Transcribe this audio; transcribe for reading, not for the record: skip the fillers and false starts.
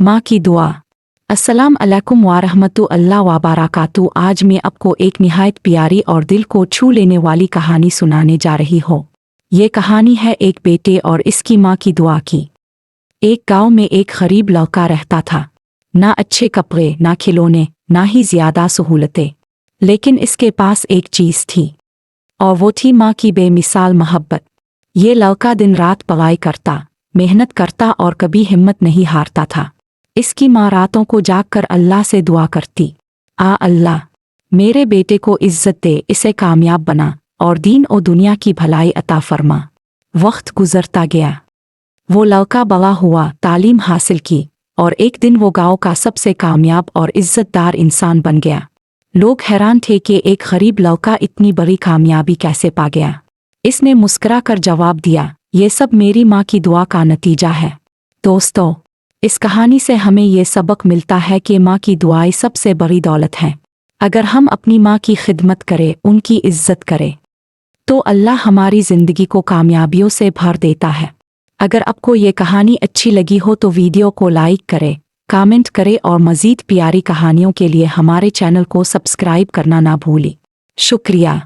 माँ की दुआ। अस्सलाम अलैकुम वारहमतुल्लाह वबरकातुहू। आज मैं आपको एक निहायत प्यारी और दिल को छू लेने वाली कहानी सुनाने जा रही हूँ। ये कहानी है एक बेटे और इसकी माँ की दुआ की। एक गांव में एक गरीब लड़का रहता था। ना अच्छे कपड़े, ना खिलौने, ना ही ज्यादा सहूलतें, लेकिन इसके पास एक चीज़ थी, और वो थी माँ की बेमिसाल मोहब्बत। ये लड़का दिन रात पढ़ाई करता, मेहनत करता और कभी हिम्मत नहीं हारता था। इसकी माँ रातों को जागकर अल्लाह से दुआ करती, अल्लाह मेरे बेटे को इज्जत दे, इसे कामयाब बना और दीन और दुनिया की भलाई अता फरमा। वक्त गुजरता गया, वो लड़का बड़ा हुआ, तालीम हासिल की और एक दिन वो गांव का सबसे कामयाब और इज्जतदार इंसान बन गया। लोग हैरान थे कि एक गरीब लड़का इतनी बड़ी कामयाबी कैसे पा गया। इसने मुस्कुरा कर जवाब दिया, ये सब मेरी माँ की दुआ का नतीजा है। दोस्तों, इस कहानी से हमें ये सबक मिलता है कि माँ की दुआएं सबसे बड़ी दौलत हैं। अगर हम अपनी माँ की खिदमत करें, उनकी इज्जत करें, तो अल्लाह हमारी ज़िंदगी को कामयाबियों से भर देता है। अगर आपको ये कहानी अच्छी लगी हो तो वीडियो को लाइक करें, कमेंट करें और मज़ीद प्यारी कहानियों के लिए हमारे चैनल को सब्सक्राइब करना ना भूलें। शुक्रिया।